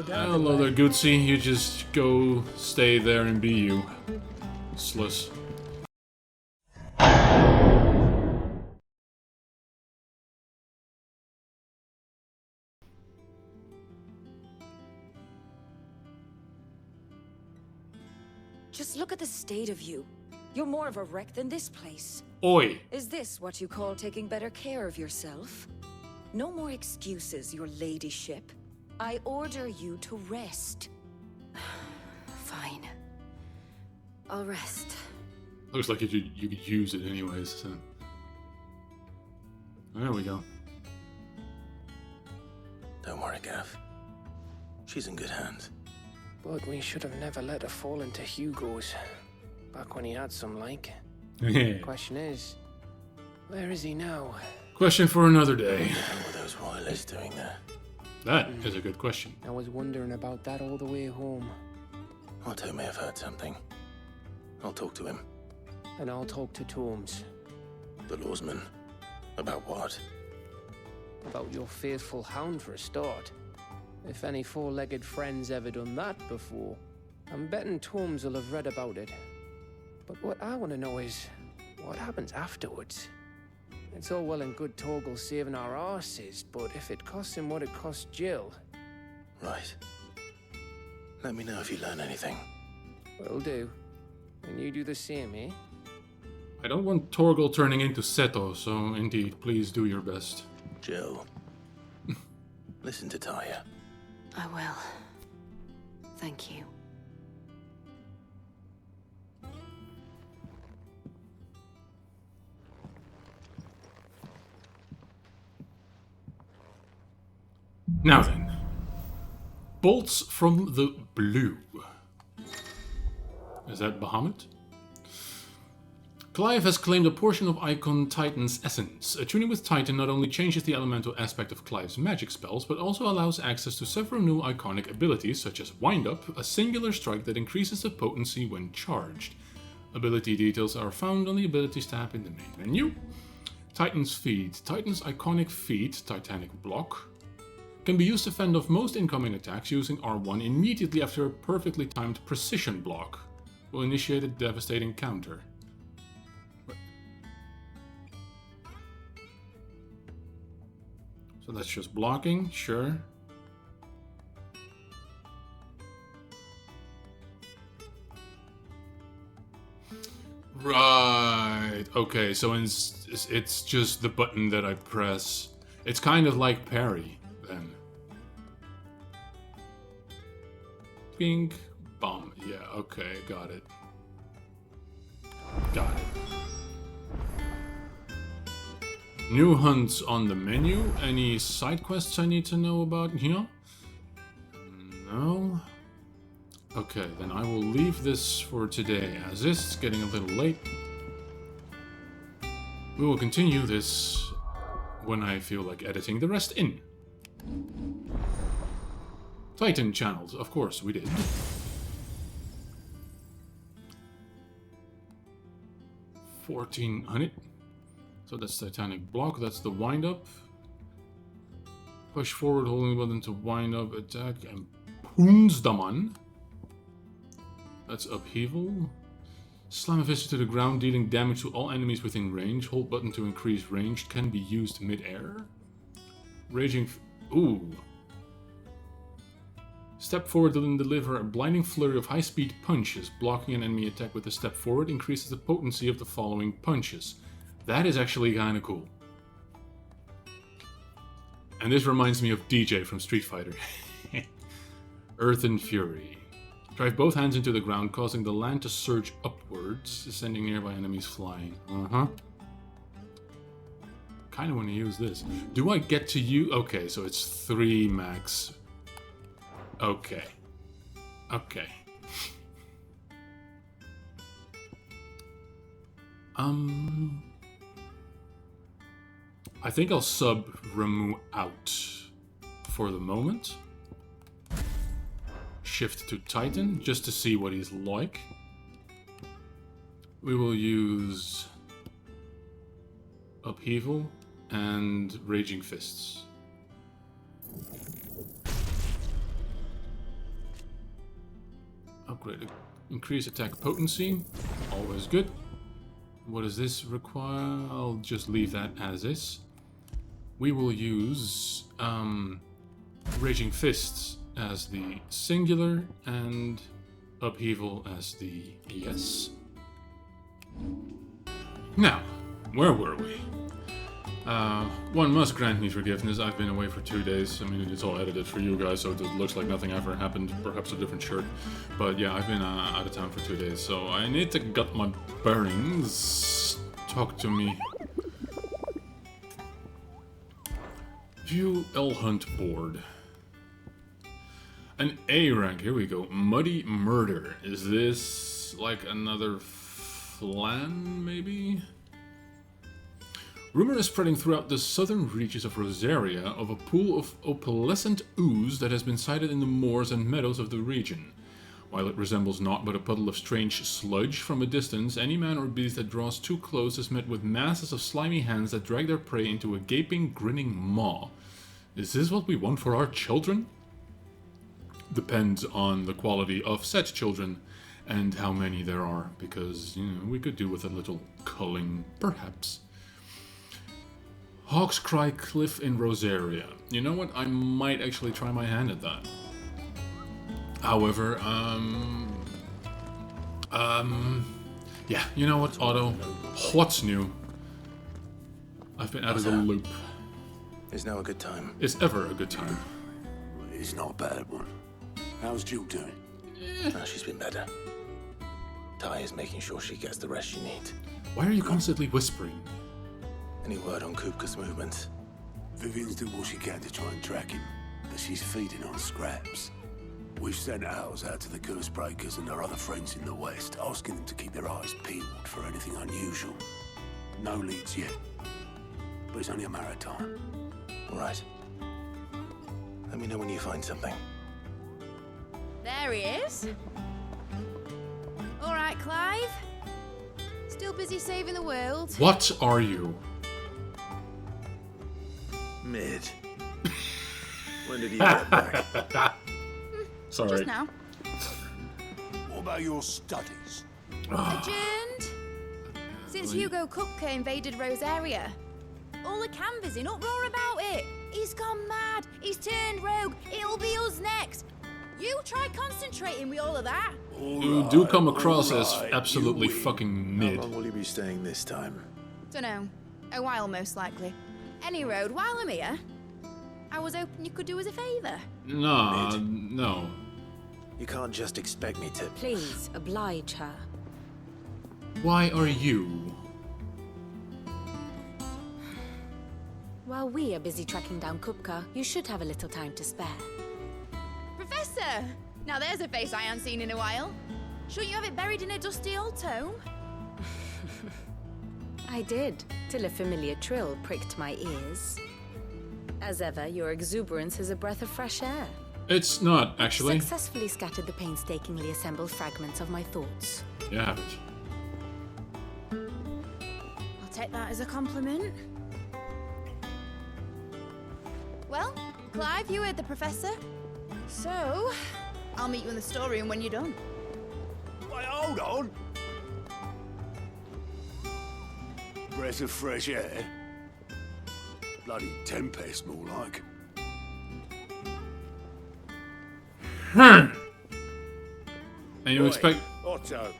Hello there, Gootsy. You just go stay there and be you. Sluss. Just look at the state of you. You're more of a wreck than this place. Oi! Is this what you call taking better care of yourself? No more excuses, your ladyship. I order you to rest. Fine. I'll rest. Looks like you could use it anyways, so... There we go. Don't worry, Gav. She's in good hands. But we should have never let her fall into Hugo's. Back when he had some like. Question is, where is he now? Question for another day. What were those royalists doing there? That is a good question. I was wondering about that all the way home. Otto may have heard something. I'll talk to him. And I'll talk to Tomes. The lawsman. About what? About your faithful hound for a start. If any four-legged friend's ever done that before, I'm betting Tomes will have read about it. But what I want to know is, what happens afterwards? It's all well and good Torgal saving our arses, but if it costs him what it cost Jill... Right. Let me know if you learn anything. Will do. And you do the same, eh? I don't want Torgal turning into Seto, so indeed, please do your best. Jill. Listen to Taya. I will. Thank you. Now then. Bolts from the blue. Is that Bahamut? Clive has claimed a portion of Icon Titan's essence. Attuning with Titan not only changes the elemental aspect of Clive's magic spells, but also allows access to several new iconic abilities, such as Wind Up, a singular strike that increases the potency when charged. Ability details are found on the Abilities tab in the main menu. Titan's Feet. Titan's iconic feat, Titanic Block, can be used to fend off most incoming attacks using R1 immediately after a perfectly timed Precision Block. Will initiate a devastating counter. So that's just blocking, sure. Right, okay, so it's just the button that I press. It's kind of like parry, then. Pink, bomb, yeah, okay, got it. Got it. New hunts on the menu. Any side quests I need to know about here? No? Okay, then I will leave this for today as is. It's getting a little late. We will continue this when I feel like editing the rest in. Titan channels, of course we did. $1,400. So that's Titanic Block, that's the Wind Up. Push forward, holding the button to wind up, attack, and Poonsdaman. That's Upheaval. Slam a fist to the ground, dealing damage to all enemies within range. Hold button to increase range, can be used mid-air. Raging... Ooh. Step forward and deliver a blinding flurry of high-speed punches. Blocking an enemy attack with a step forward increases the potency of the following punches. That is actually kinda cool. And this reminds me of DJ from Street Fighter. Earth and Fury. Drive both hands into the ground, causing the land to surge upwards, sending nearby enemies flying. Kinda wanna use this. Do I get to use... Okay, so it's 3 max. Okay. Okay. I think I'll sub Ramu out for the moment. Shift to Titan, just to see what he's like. We will use Upheaval and Raging Fists. Upgrade. Increase attack potency. Always good. What does this require? I'll just leave that as is. We will use Raging Fists as the singular and Upheaval as the ES. Now, where were we? One must grant me forgiveness. I've been away for 2 days. I mean, it's all edited for you guys, so it looks like nothing ever happened. Perhaps a different shirt. But yeah, I've been out of town for 2 days, so I need to get my bearings. Talk to me. View L Hunt board. An A rank, here we go. Muddy Murder. Is this like another flan, maybe? Rumor is spreading throughout the southern reaches of Rosaria of a pool of opalescent ooze that has been sighted in the moors and meadows of the region. While it resembles naught but a puddle of strange sludge from a distance, any man or beast that draws too close is met with masses of slimy hands that drag their prey into a gaping, grinning maw. Is this what we want for our children? Depends on the quality of said children and how many there are, because, you know, we could do with a little culling, perhaps. Hawk's Cry Cliff in Rosaria. You know what? I might actually try my hand at that. However, yeah, you know what, Otto? What's new? I've been out of the loop. Is now a good time? Is ever a good time. It's not a bad one. How's Jill doing? She's been better. Ty is making sure she gets the rest she needs. Why are you constantly whispering? Any word on Kupka's movements? Vivian's doing what she can to try and track him, but she's feeding on scraps. We've sent ours out to the Curse Breakers and our other friends in the West, asking them to keep their eyes peeled for anything unusual. No leads yet, but it's only a matter of time. All right. Let me know when you find something. There he is. All right, Clive. Still busy saving the world. What are you? Mid. When did you get back? Sorry. Just now. What about your studies? Adjourned. Since Hugo Kupka invaded Rosaria. All the canvassers in uproar about it. He's gone mad. He's turned rogue. It'll be us next. You try concentrating with all of that. You do come across as absolutely fucking mid. How long will you be staying this time? Dunno. A while, most likely. Any road, while I'm here, I was hoping you could do us a favour. No, no. You can't just expect me to... Please, oblige her. Why are you? While we are busy tracking down Kupka, you should have a little time to spare. Professor! Now there's a face I haven't seen in a while. Shouldn't you have it buried in a dusty old tome? I did, till a familiar trill pricked my ears. As ever, your exuberance is a breath of fresh air. It's not, actually. Successfully scattered the painstakingly assembled fragments of my thoughts. You have it. I'll take that as a compliment. Well, Clive, you heard the professor. So, I'll meet you in the storeroom when you're done. Wait, hold on! Breath of fresh air? Bloody tempest, more like. And you Oi, expect... Otto,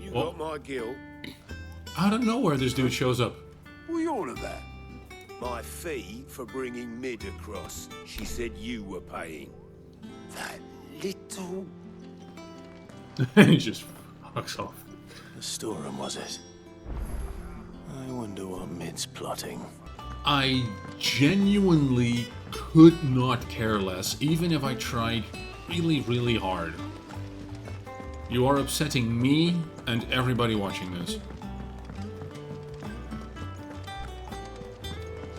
you What? got my guilt. Out of nowhere this dude shows up. What are you on about? My fee for bringing Mid across. She said you were paying. That little... He just fucks off. The storeroom, was it? I wonder what Mid's plotting. I genuinely could not care less, even if I tried really, really hard. You are upsetting me and everybody watching this.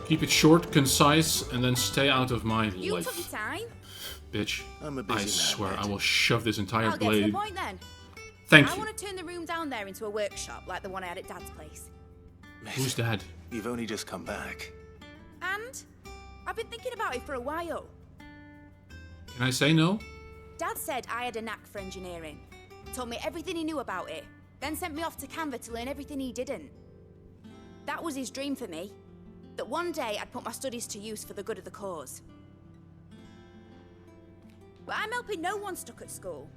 Keep it short, concise, and then stay out of my You took your life. time. Bitch, I'm a busy I man, swear mate. I will shove this entire I'll get to the blade. point then. Thank I you. want to turn the room down there into a workshop like the one I had at Dad's place. Who's dad? You've only just come back. And I've been thinking about it for a while. Can I say no? Dad said I had a knack for engineering. told me everything he knew about it, then sent me off to Canva to learn everything he didn't. That was his dream for me, that one day I'd put my studies to use for the good of the cause. But I'm helping no one stuck at school.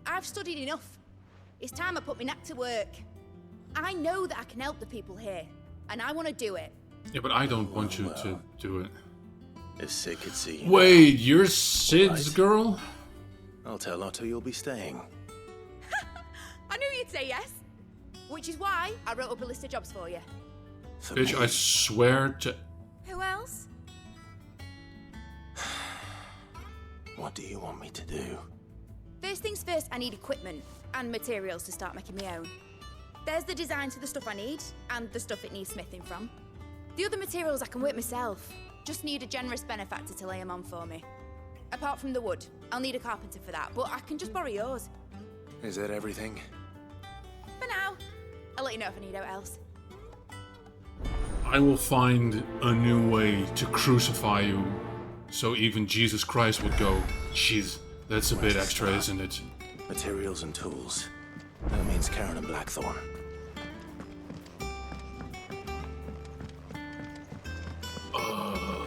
I've studied enough. It's time I put my neck to work. I know that I can help the people here, and I want to do it. Yeah, but I don't want you to do it. If Sid could see you. Wait, you're Sid's Right. girl? I'll tell Otto you'll be staying. I knew you'd say yes. Which is why I wrote up a list of jobs for you. For Bitch, me. I swear to... Who else? What do you want me to do? First things first, I need equipment and materials to start making my own. There's the designs for the stuff I need, and the stuff it needs smithing from. The other materials I can work myself. Just need a generous benefactor to lay them on for me. Apart from the wood, I'll need a carpenter for that, but I can just borrow yours. Is that everything? For now. I'll let you know if I need out else. I will find a new way to crucify you, so even Jesus Christ would go, jeez, that's a bit extra, isn't it? Materials and tools. That means Karen and Blackthorn.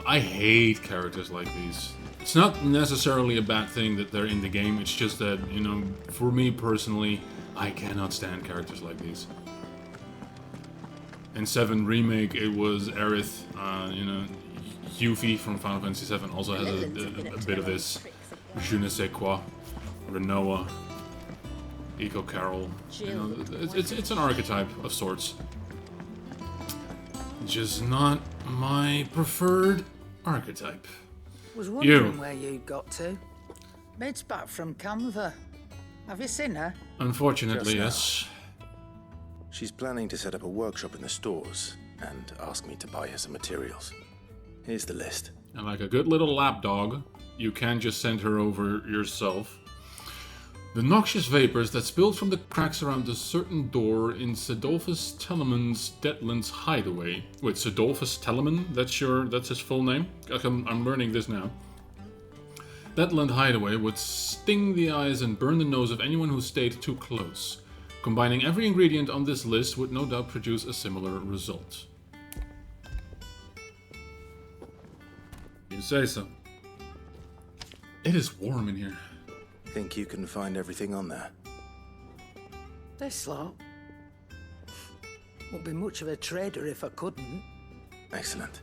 I hate characters like these. It's not necessarily a bad thing that they're in the game, it's just that, you know, for me personally, I cannot stand characters like these. In 7 Remake, it was Aerith, you know, Yuffie from Final Fantasy VII also has a bit of this. Je ne sais quoi, Renoa, Eco Carol. You know, it's an archetype of sorts. Just not my preferred archetype. Was wondering You. where you got to. Mid's back from Canva. Have you seen her? Unfortunately, Just yes. She's planning to set up a workshop in the stores and ask me to buy her some materials. Here's the list. And like a good little lapdog, you can just send her over yourself. The noxious vapors that spilled from the cracks around a certain door in Sedolphus Telemon's Deadlands hideaway. Wait, Sedolphus Telemon? That's his full name? I'm learning this now. Deadland hideaway would sting the eyes and burn the nose of anyone who stayed too close. Combining every ingredient on this list would no doubt produce a similar result. You say so. It is warm in here. Think you can find everything on there? This lot. Wouldn't be much of a trader if I couldn't. Excellent.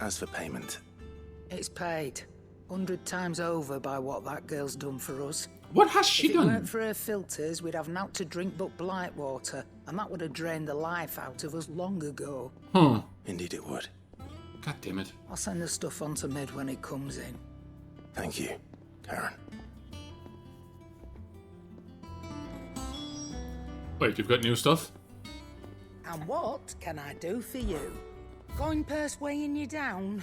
As for payment, It's paid 100 times over by what that girl's done for us. What has she If it done? weren't for her filters, we'd have naught to drink but blight water, and that would have drained the life out of us long ago. Huh. indeed it would. God damn it. I'll send the stuff on to Mid when it comes in. Thank you, Karen. Wait, you've got new stuff? And what can I do for you? Coin purse weighing you down?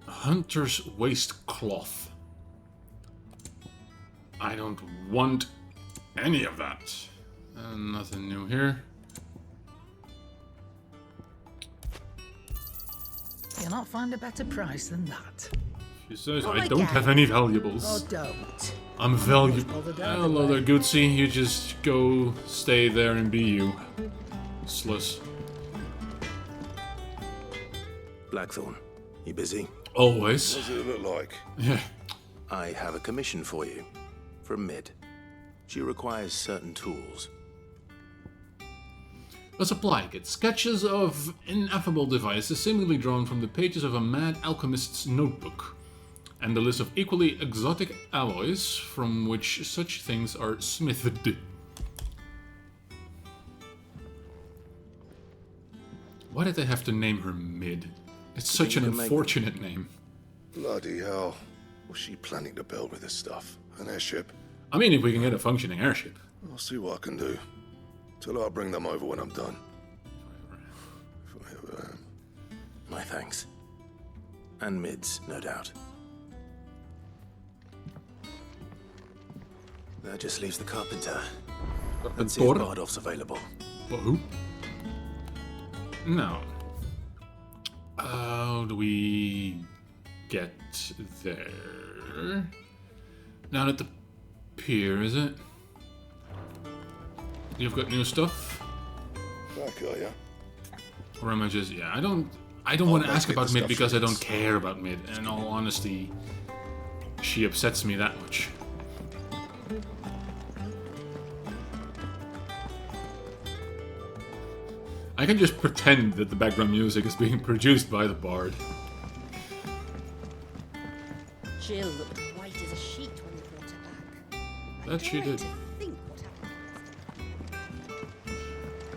A hunter's waistcloth. I don't want any of that. Nothing new here. You'll not find a better price than that. She says Oh, I don't again. have any Or valuables. don't. I'm valuable. bothered either Hello there, way. Gootsy. You just go stay there and be you. Sluss. Blackthorn, you busy? Always. What does it look like? Yeah. I have a commission for you. From Mid. She requires certain tools. A supply kit. Sketches of ineffable devices seemingly drawn from the pages of a mad alchemist's notebook. And a list of equally exotic alloys from which such things are smithed. Why did they have to name her Mid? It's such you an can make unfortunate name. Bloody hell. What's she planning to build with this stuff? An airship? I mean, if we can get a functioning airship. I'll see what I can do. Till I'll bring them over when I'm done. If I ever am. My thanks. And Mid's, no doubt. That just leaves the carpenter. Let's see if door? Bardolph's available. But who? Now, how do we get there? Down at the pier, is it? You've got new stuff? Back, are ya? Or am I just... Yeah, I don't want to ask about Mid because I don't care about Mid. In all honesty, she upsets me that much. I can just pretend that the background music is being produced by the bard. Jill looked white as a sheet when we brought her back. That she did. To think what happened.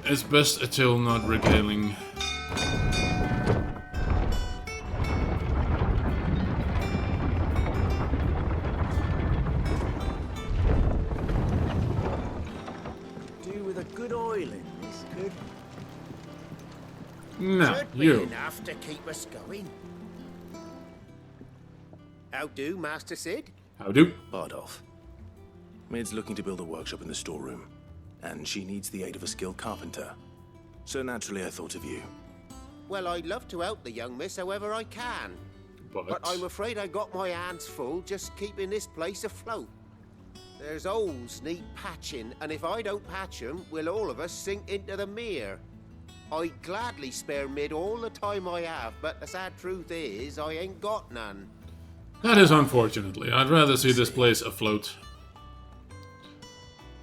It's best Atil not regaling. Do with a good oiling, this could. No, Should be you. enough to keep us going. How do, Master Sid? How do? Bardolph. Mid's looking to build a workshop in the storeroom, and she needs the aid of a skilled carpenter. So naturally I thought of you. Well, I'd love to help the young miss however I can. But I'm afraid I got my hands full just keeping this place afloat. There's holes need patching, and if I don't patch them, will all of us sink into the mere. I'd gladly spare Mid all the time I have, but the sad truth is, I ain't got none. That is unfortunately. I'd rather see this place afloat.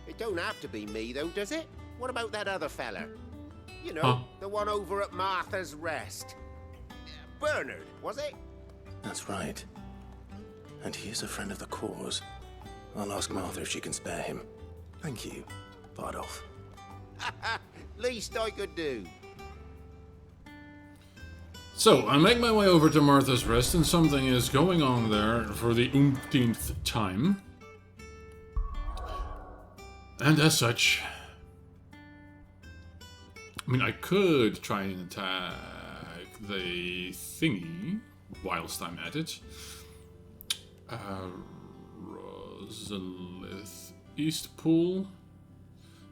It don't have to be me, though, does it? What about that other fella? You know, Huh? the one over at Martha's Rest. Bernard, was it? That's right. And he is a friend of the cause. I'll ask Martha if she can spare him. Thank you, Bardolph. Least I could do. So, I make my way over to Martha's Rest, and something is going on there for the umpteenth time. And as such... I mean, I could try and attack the thingy whilst I'm at it. Rosalith East Pool.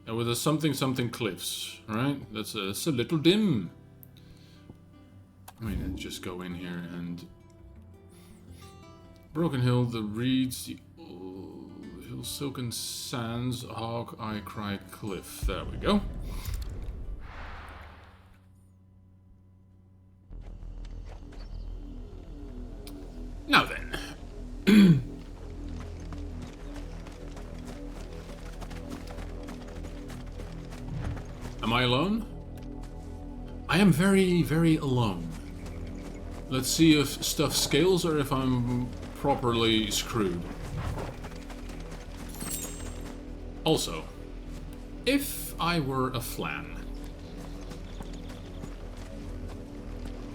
And with a something cliffs, right? That's a little dim. I mean, just go in here and... Broken Hill, the Reeds, the Hill Silken Sands, Hawk Eye Cry Cliff. There we go. Now then. Am I alone? I am very alone. Let's see if stuff scales or if I'm properly screwed. Also, if I were a flan,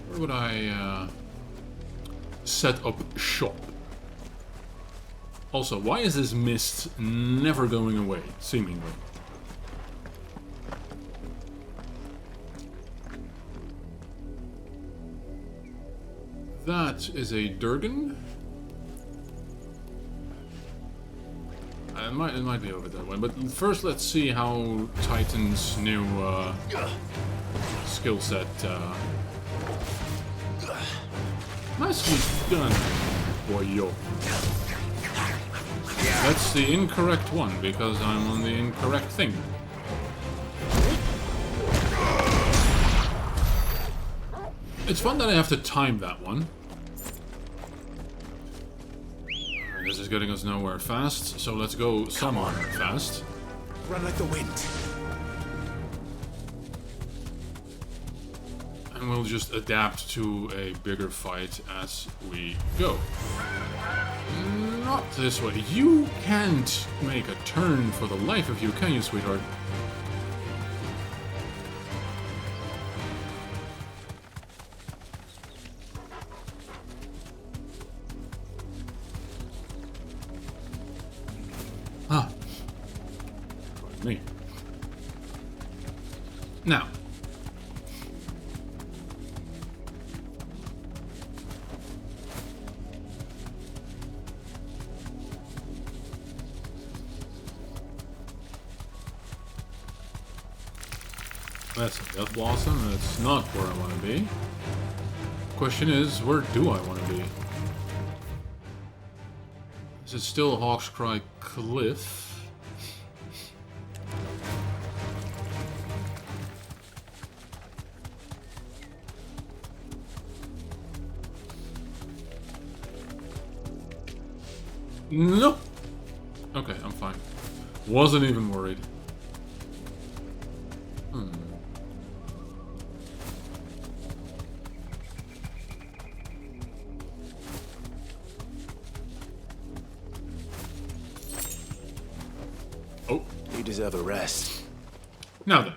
where would I set up shop? Also, why is this mist never going away, seemingly? That is a Durgan. It might be over that way, but first let's see how Titan's new skill set. Nicely done, boyo. That's the incorrect one because I'm on the incorrect thing. It's fun that I have to time that one. This is getting us nowhere fast, so let's go somewhere fast. Run like the wind. And we'll just adapt to a bigger fight as we go. Not this way. You can't make a turn for the life of you, can you, sweetheart? Me. Now, that's a Death Blossom. That's not where I want to be. Question is, where do I want to be? This is still Hawkscry Cliff. Nope. Okay, I'm fine. Wasn't even worried. Oh. You deserve a rest. Now then.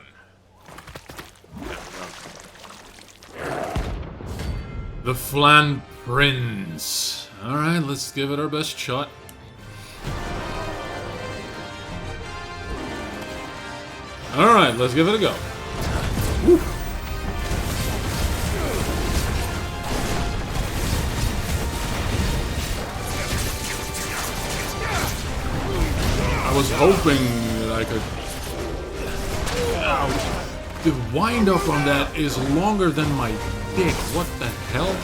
The Flan Prince. Alright, let's give it our best shot. Alright, let's give it a go. Woo. I was hoping that I could... Ouch. The wind-up on that is longer than my dick. What the hell?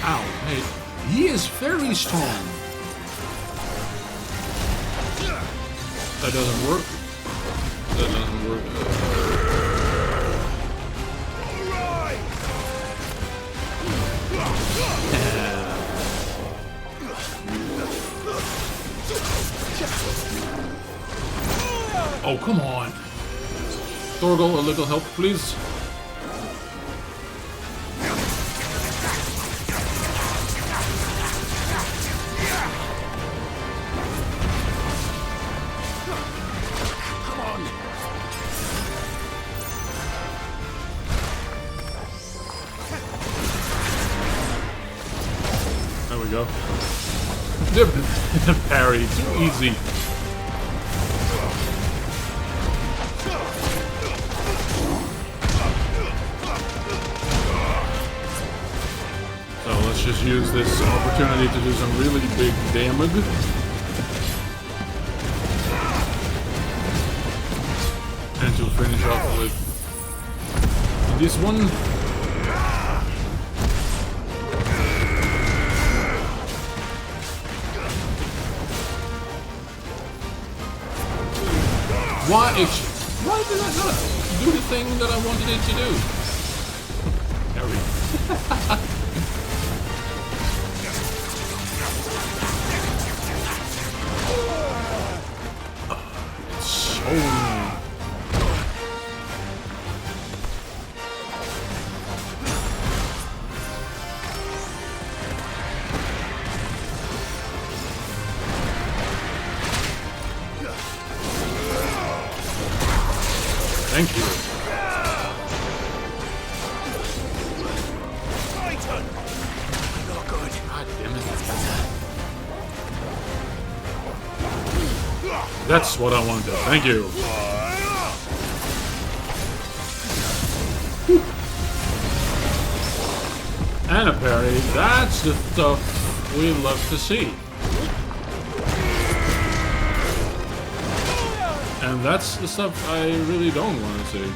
Ow, hey, he is very strong. That doesn't work. That doesn't work. Oh, come on. Thorgal, a little help, please. There we go. Parry, too easy. So let's just use this opportunity to do some really big damage. And to finish off with this one. Why did I not do the thing that I wanted it to do? Harry. It's so... Thank you. Not good. God damn it. That's what I wanted. Thank you. And a parry. That's the stuff we love to see. And that's the stuff I really don't want to see.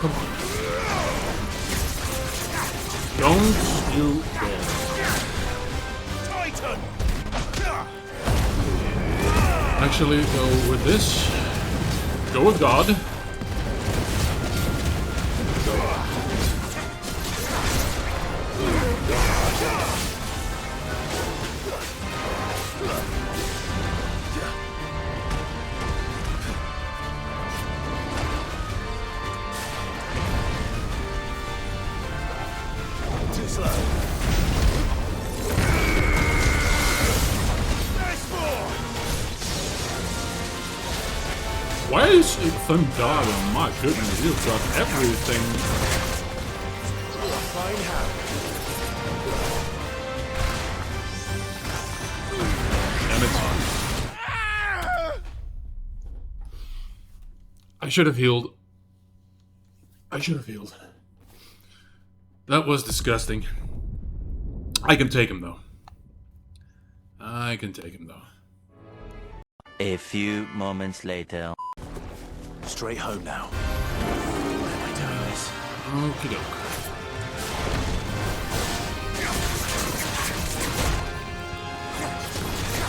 Come on. Don't you dare. Actually, go with this. Go with God. Why is it Thundara? My goodness, you've got everything. Damn it. I should have healed. I should have healed. That was disgusting. I can take him though. I can take him though. A few moments later. Straight home now. Why am I doing this? Okie doke.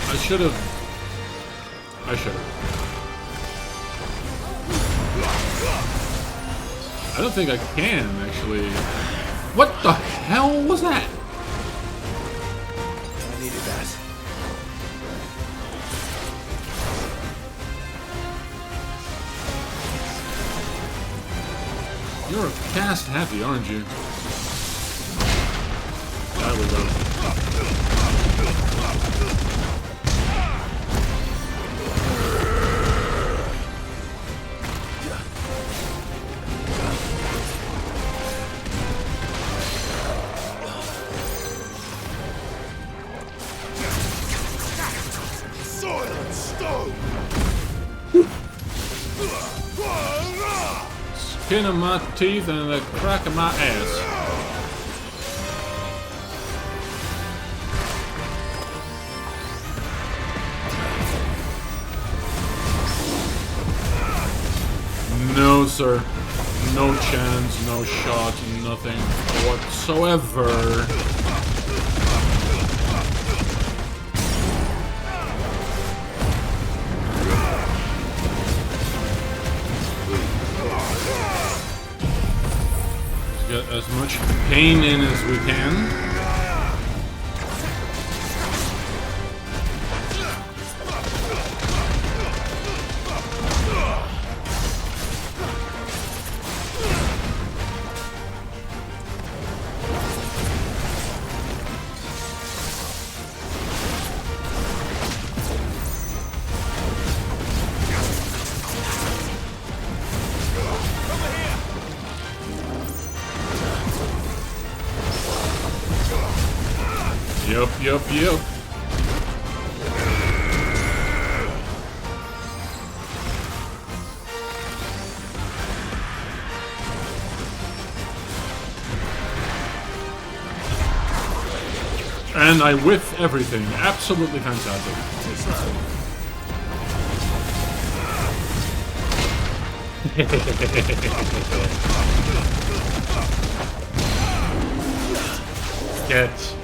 I should have. I don't think I can, actually. What the hell was that? I needed that. You're a cast heavy, aren't you? There we go. Skin of my teeth and the crack of my ass. No, sir. No chance, no shot, nothing whatsoever. Get as much pain in as we can. Yup. And I whiff everything. Absolutely fantastic. Get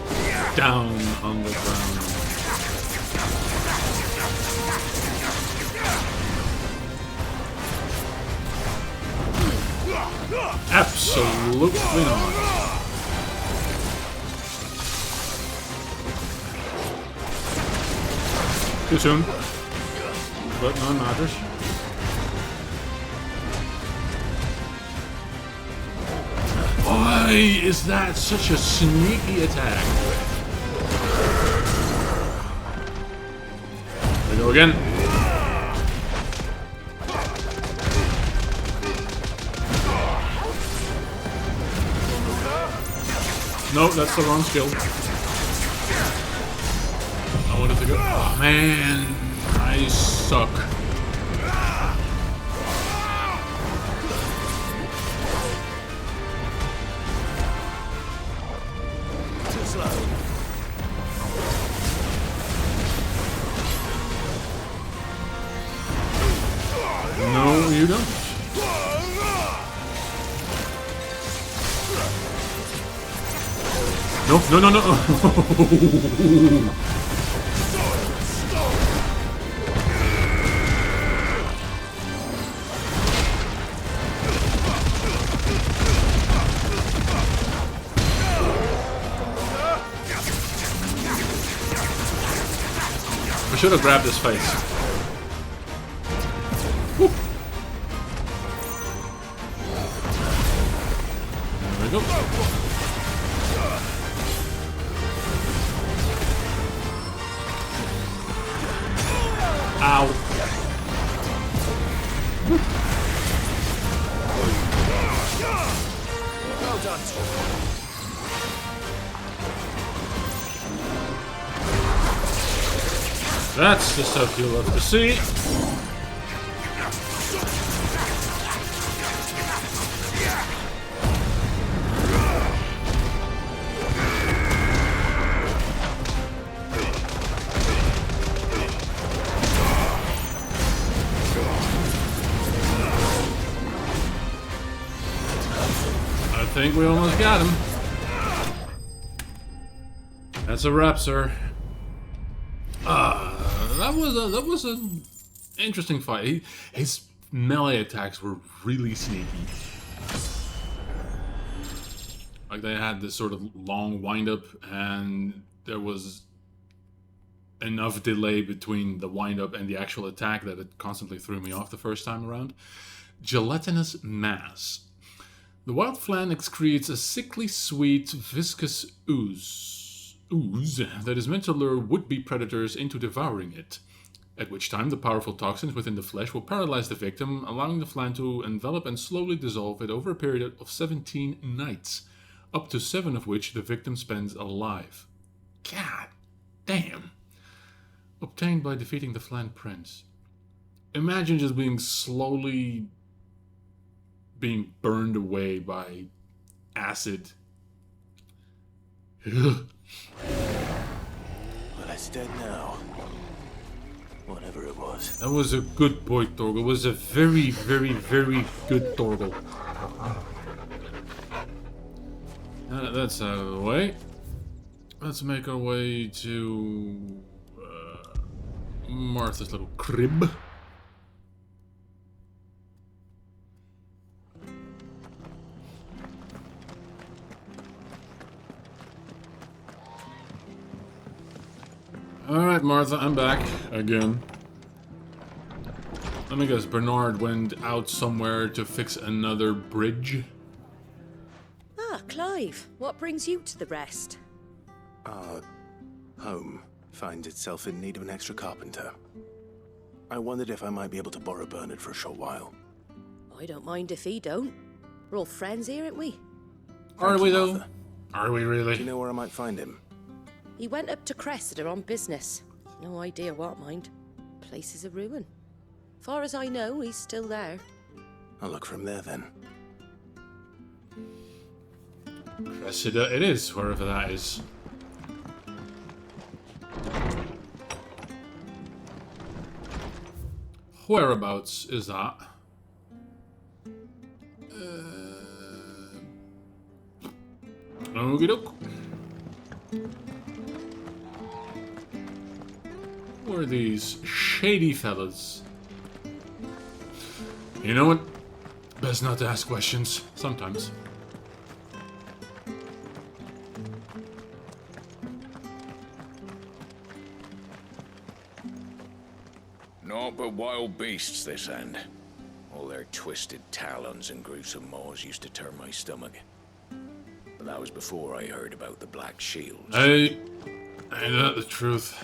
down on the ground. Absolutely not. Too soon. But none matters. Why is that such a sneaky attack? There we go again. No, that's the wrong skill. I wanted to go. Oh man, I suck. Too slow. No, you don't. No. I should have grabbed his face. Woo. There we go. Ow. Well done. That's the stuff you love to see. think we almost got him. That's a wrap, sir. That was an interesting fight. His melee attacks were really sneaky. Like, they had this sort of long wind-up, and there was enough delay between the wind-up and the actual attack that it constantly threw me off the first time around. Gelatinous mass. The wild flan excretes a sickly sweet, viscous ooze that is meant to lure would-be predators into devouring it, at which time the powerful toxins within the flesh will paralyze the victim, allowing the flan to envelop and slowly dissolve it over a period of 17 nights, up to 7 of which the victim spends alive. God damn. Obtained by defeating the flan prince. Imagine just being slowly being burned away by acid. Well, it's dead now. Whatever it was. That was a good boy, Torgal. It was a very, very, very good Torgal. That's out of the way. Let's make our way to Martha's little crib. Alright, Martha, I'm back again. Let me guess, Bernard went out somewhere to fix another bridge? Ah, Clive, what brings you to the rest? Our home finds itself in need of an extra carpenter. I wondered if I might be able to borrow Bernard for a short while. I don't mind if he don't. We're all friends here, aren't we? Are we, though? Are we really? Do you know where I might find him? He went up to Cressida on business. No idea what, mind. Place is a ruin. Far as I know, he's still there. I'll look from there, then. Cressida it is, wherever that is. Whereabouts is that? Okie doke. Who are these shady fellas? You know what? Best not to ask questions, sometimes. Naught but wild beasts, this end. All their twisted talons and gruesome maws used to turn my stomach. But that was before I heard about the Black Shields. Ain't that the truth?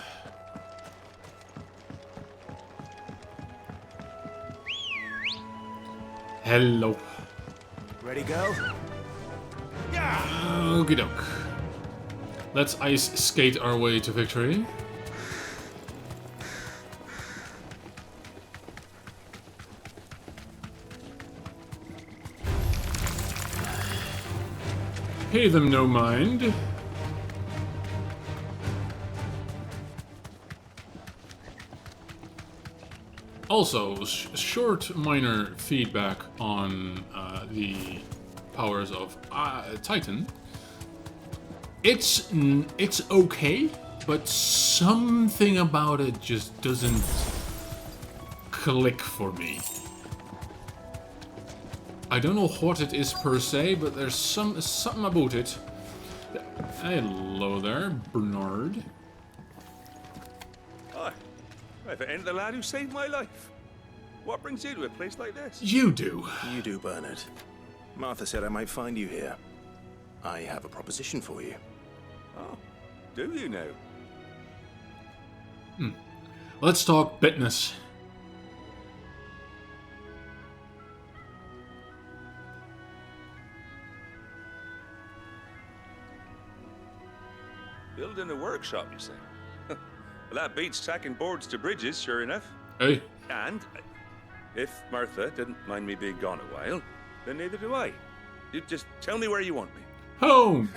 Hello. Ready, go? Okie doke. Let's ice skate our way to victory. Pay them no mind. Also, short minor feedback on the powers of Titan. It's okay, but something about it just doesn't click for me. I don't know what it is per se, but there's something about it. Hello there, Bernard. Hi. If it ain't the lad who saved my life. What brings you to a place like this? You do. You do, Bernard. Martha said I might find you here. I have a proposition for you. Oh, do you now? Let's talk business. Building a workshop, you say? Well, that beats tacking boards to bridges, sure enough. Hey. And if Martha didn't mind me being gone a while, then neither do I. You just tell me where you want me. Home!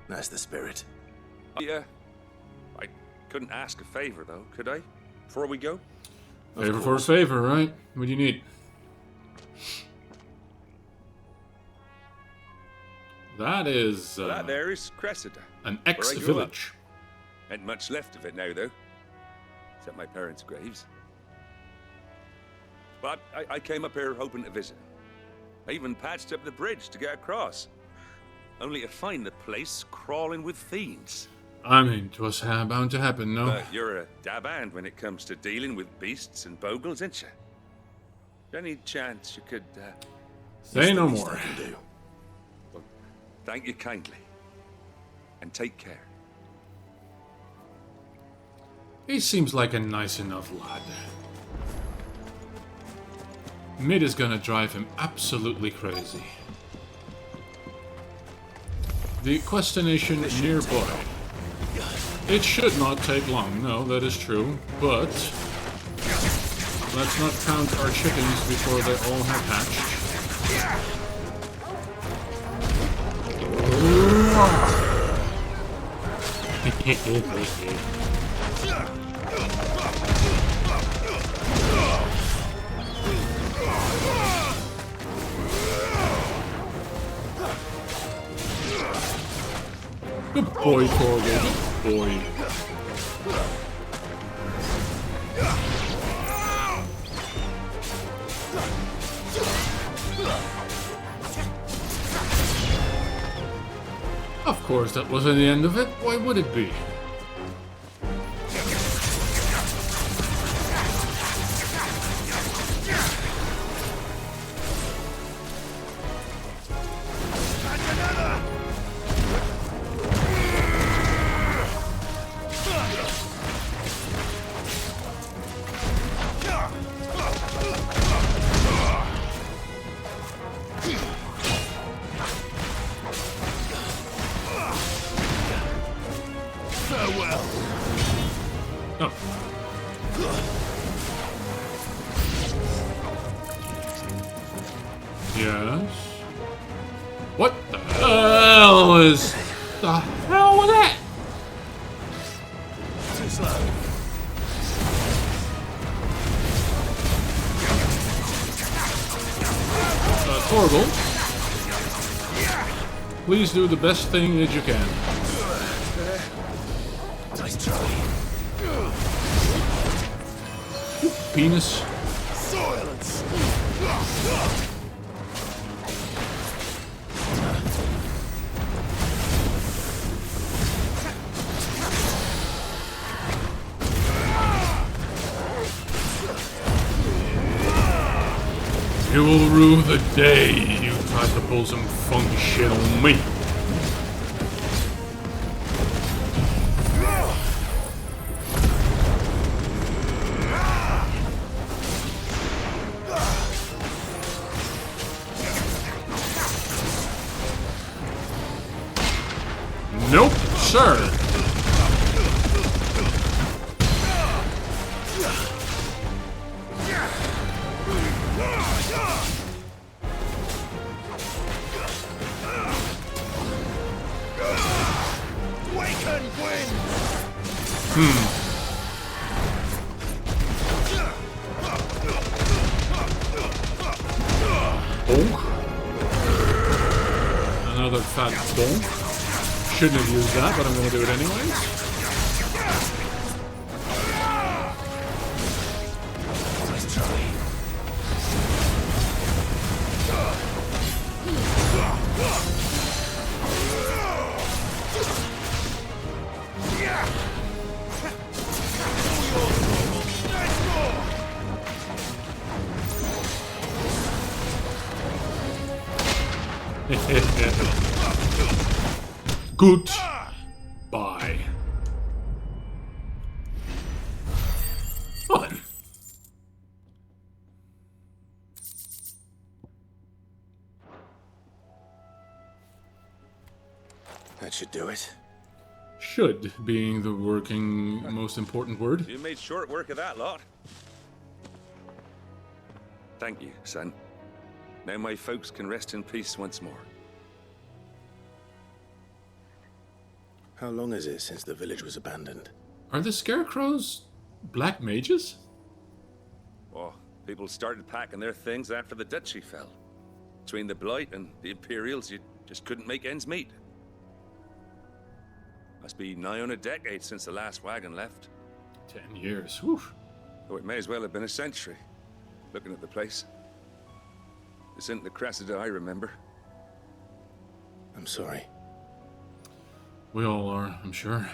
That's the spirit. Yeah. I couldn't ask a favor, though, could I? Before we go? Favor for a favor, right? What do you need? That is... that there is Cressida. An where I grew ex-village. up. Ain't much left of it now, though. Except my parents' graves. But I came up here hoping to visit. I even patched up the bridge to get across. Only to find the place crawling with fiends. I mean, it was bound to happen, no? But you're a dab hand when it comes to dealing with beasts and bogles, ain't you? Any chance you could... Say no more. Well, thank you kindly. And take care. He seems like a nice enough lad. Mid is gonna drive him absolutely crazy. The destination nearby. It should not take long, no, that is true, but let's not count our chickens before they all have hatched. Good boy, Torgal. Good boy. Of course, that wasn't the end of it. Why would it be? Yes. What the hell is... the hell was that? Too slow. Torgal, please do the best thing that you can. Nice try. You penis. Silence. You will rue the day you tried to pull some funky shit on me. Nope, sir. Bonk. Another fat bonk. Shouldn't have used that, but I'm gonna do it anyways. Nice try. Goodbye. Well then. That should do it. Should being the working most important word. You made short work of that lot. Thank you, son. Now my folks can rest in peace once more. How long is it since the village was abandoned? Are the scarecrows black mages? Oh, people started packing their things after the duchy fell. Between the Blight and the Imperials, you'd Just couldn't make ends meet. Must be nigh on a decade since the last wagon left. 10 years, whew. Oh, it may as well have been a century, looking at the place. This isn't the Cressida I remember. I'm sorry. We all are, I'm sure.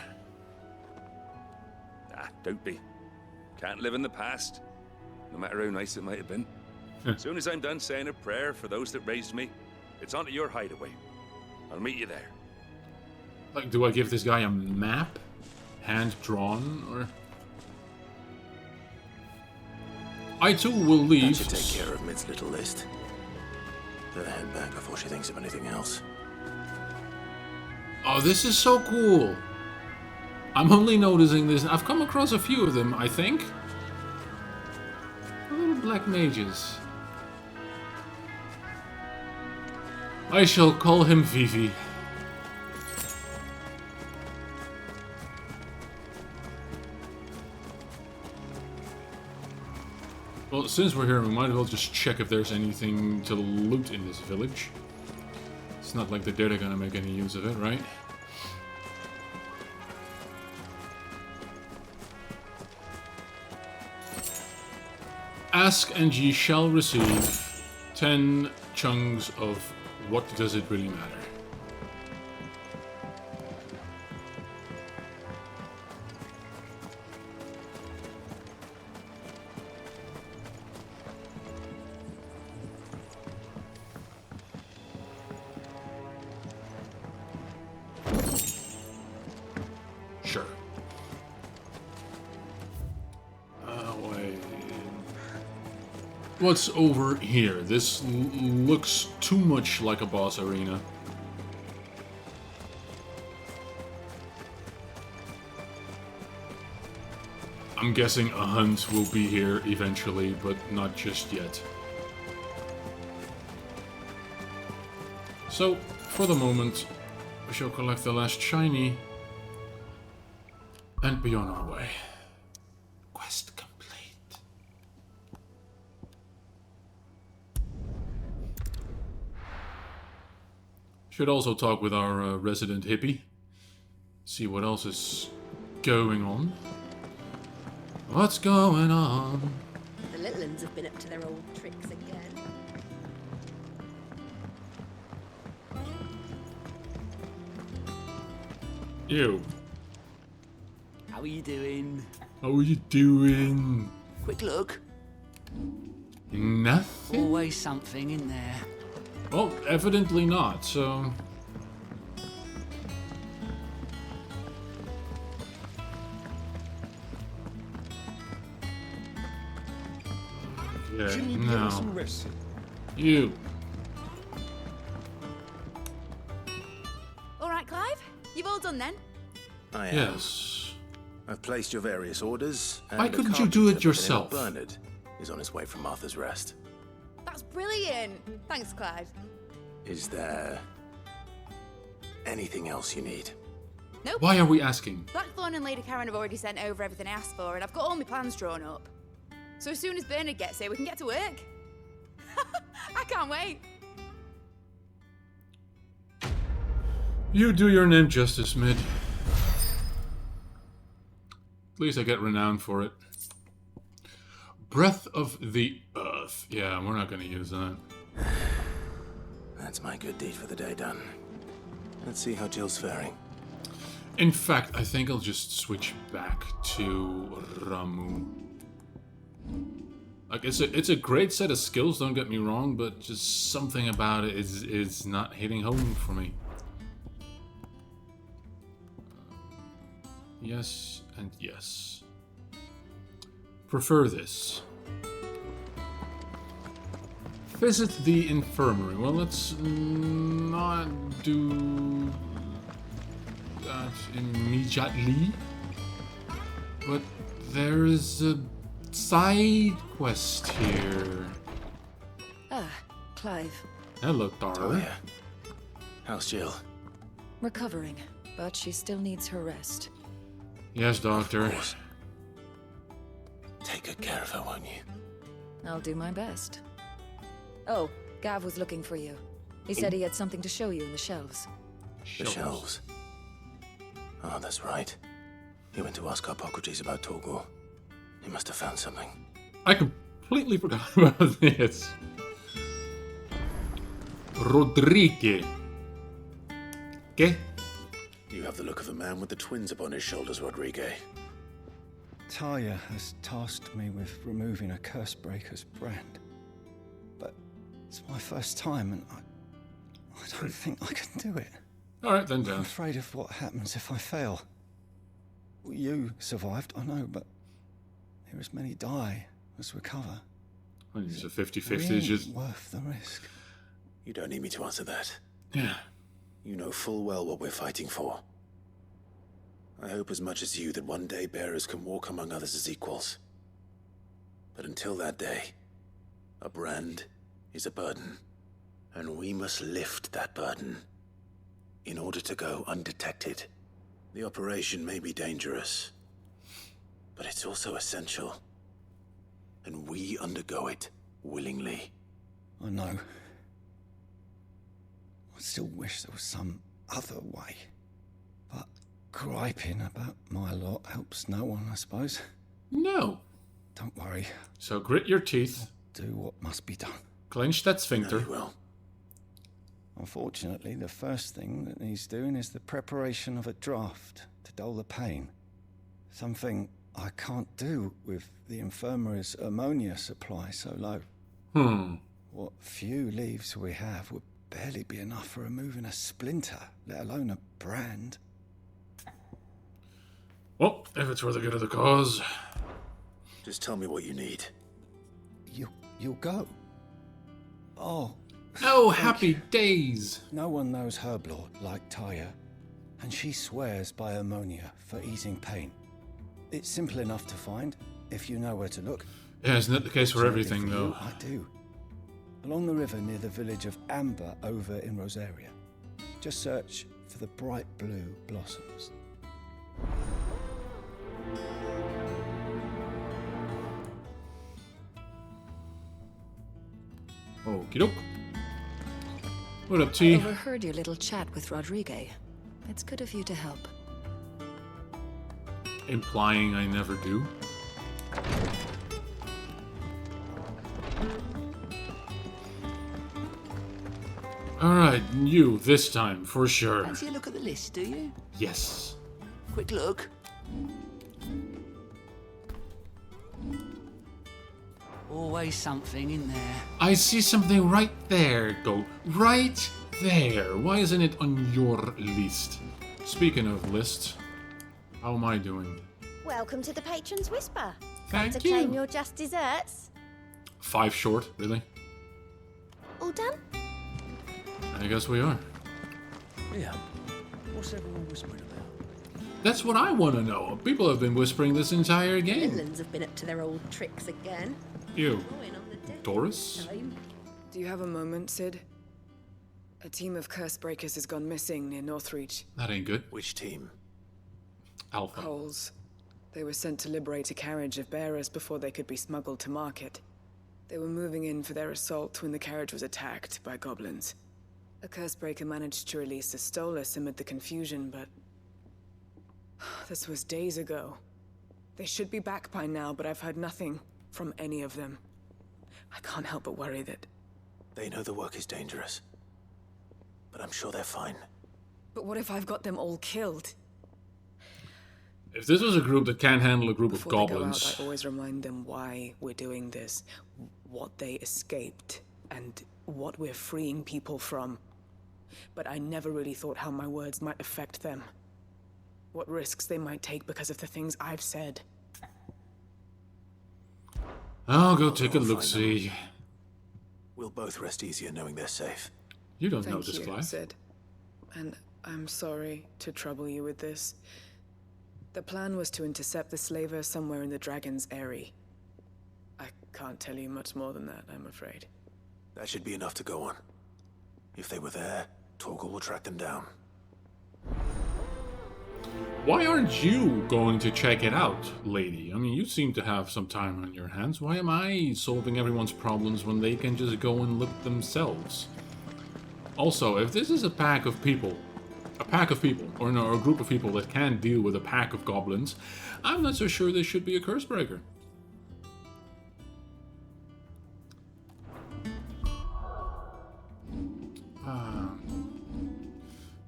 Ah, don't be. Can't live in the past, no matter how nice it might have been. As soon as I'm done saying a prayer for those that raised me, it's on to your hideaway. I'll meet you there. Like, do I give this guy a map? Hand-drawn, or... I too will leave. That should take care of Mid's little list. Better head back before she thinks of anything else. Oh, this is so cool. I'm only noticing this. I've come across a few of them, I think. Little black mages. I shall call him Vivi. Well, since we're here, we might as well just check if there's anything to loot in this village. It's not like the dead are gonna make any use of it, right? Ask and ye shall receive 10 chunks of what does it really matter. Sure. Wait. What's over here? This looks too much like a boss arena. I'm guessing a hunt will be here eventually, but not just yet. So, for the moment, we shall collect the last shiny and be on our way. Quest complete. Should also talk with our resident hippie. See what else is going on. What's going on? The little ones have been up to their old tricks again. You. How are you doing? How are you doing? Quick look. Nothing? Always something in there. Well, evidently not, so... Yeah, no. You. All right, Clive? You've all done then? I am. Yes. I've placed your various orders. And Why the couldn't you do it carpenter yourself? Bernard is on his way from Arthur's Rest. That's brilliant. Thanks, Clive. Is there anything else you need? Nope. Why are we asking? Blackthorn and Lady Karen have already sent over everything I asked for, and I've got all my plans drawn up. So as soon as Bernard gets here, we can get to work. I can't wait. You do your name justice, Mid. At least I get renowned for it. Breath of the Earth. Yeah, we're not going to use that. That's my good deed for the day done. Let's see how Jill's faring. In fact, I think I'll just switch back to Ramu. Like, it's a great set of skills, don't get me wrong, but just something about it is not hitting home for me. Yes and yes. Prefer this. Visit the infirmary. Well, let's not do that immediately. But there is a side quest here. Ah, Clive. Hello, Tara. Oh, yeah. How's Jill? Recovering, but she still needs her rest. Yes, Doctor. Of course. Take good care of her, won't you? I'll do my best. Oh, Gav was looking for you. He said he had something to show you in the shelves. The shelves. Oh, that's right. He went to ask Hippocrates about Torgor. He must have found something. I completely forgot about this. Rodrigue. ¿Qué? You have the look of a man with the twins upon his shoulders, Rodrigue. Talia has tasked me with removing a Cursebreaker's brand. But it's my first time, and I don't think I can do it. Alright, then down. I'm afraid of what happens if I fail. You survived, I know, but there as many die as recover. Well, it's a 50-50. Really It's just worth the risk. You don't need me to answer that. Yeah. You know full well what we're fighting for. I hope as much as you that one day bearers can walk among others as equals. But until that day, a brand is a burden, and we must lift that burden in order to go undetected. The operation may be dangerous, but it's also essential, and we undergo it willingly. I know. I still wish there was some other way. But griping about my lot helps no one, I suppose. No. Don't worry. So grit your teeth. Do what must be done. Clench that sphincter. You will. Unfortunately, the first thing that needs doing is the preparation of a draft to dull the pain. Something I can't do with the infirmary's ammonia supply so low. What few leaves we have would barely be enough for removing a splinter, let alone a brand. Well, if it's for the good of the cause. Just tell me what you need. You'll go. Oh, happy days! No one knows Herblord like Taya, and she swears by ammonia for easing pain. It's simple enough to find, if you know where to look. Yeah, isn't that the case for everything, though? I do. Along the river near the village of Amber over in Rosaria. Just search for the bright blue blossoms. Okie doke. What up, T? I overheard your little chat with Rodrigue. It's good of you to help. Implying I never do. Alright, you, this time, for sure. Fancy a look at the list, do you? Yes. Quick look. Always something in there. I see something right there, go. Right there. Why isn't it on your list? Speaking of lists, how am I doing? Welcome to the Patron's Whisper. Thank to you. claim your just desserts. 5 short, really? All done? I guess we are. Yeah. What's everyone whispering about? That's what I want to know. People have been whispering this entire game. Villains have been up to their old tricks again. You. Doris? Do you have a moment, Sid? A team of Cursebreakers has gone missing near Northreach. That ain't good. Which team? Alpha. Coles. They were sent to liberate a carriage of bearers before they could be smuggled to market. They were moving in for their assault when the carriage was attacked by goblins. A Cursebreaker managed to release a Stolas amid the confusion, but... this was days ago. They should be back by now, but I've heard nothing from any of them. I can't help but worry that... They know the work is dangerous. But I'm sure they're fine. But what if I've got them all killed? If this was a group that can't handle a group Before of they goblins... go out, I always remind them why we're doing this, what they escaped, and what we're freeing people from. But I never really thought how my words might affect them. What risks they might take because of the things I've said. I'll go take a look-see. We'll both rest easier knowing they're safe. You don't know Thank this, you, Clive. Sid. And I'm sorry to trouble you with this. The plan was to intercept the slaver somewhere in the Dragon's Eyrie. I can't tell you much more than that, I'm afraid. That should be enough to go on. If they were there, Torgor will track them down. Why aren't you going to check it out, lady? I mean, you seem to have some time on your hands. Why am I solving everyone's problems when they can just go and look themselves? Also, if this is a pack of people, or no, a group of people that can't deal with a pack of goblins, I'm not so sure this should be a curse breaker.